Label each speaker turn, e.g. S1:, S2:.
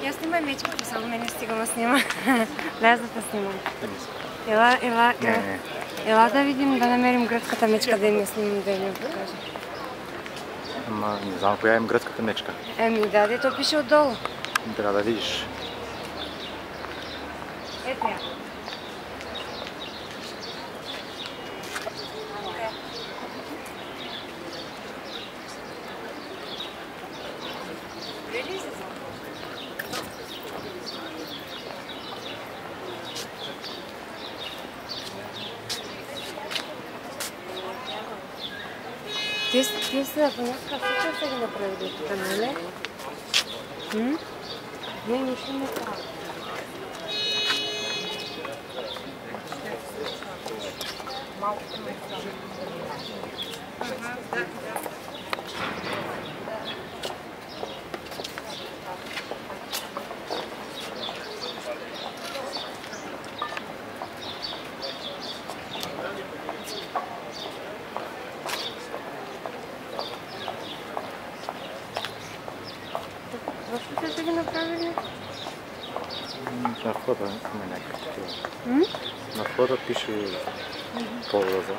S1: Я снимай мечката, само мене стига ма снима. Дай да те снимам. Ела да видим, да намерим гръцката мечка, да им я снимам, да им я покажа.
S2: Ама не знам коя е гръцката мечка.
S1: Еми да, то пише отдолу.
S2: Трябва да видиш.
S1: Ето я. Те са по някакъв случай са ги направили тук, нали? Не, нищо не става. Малко ме Защо са ги направили?
S2: На входа има някакви такива. На входа пише повода за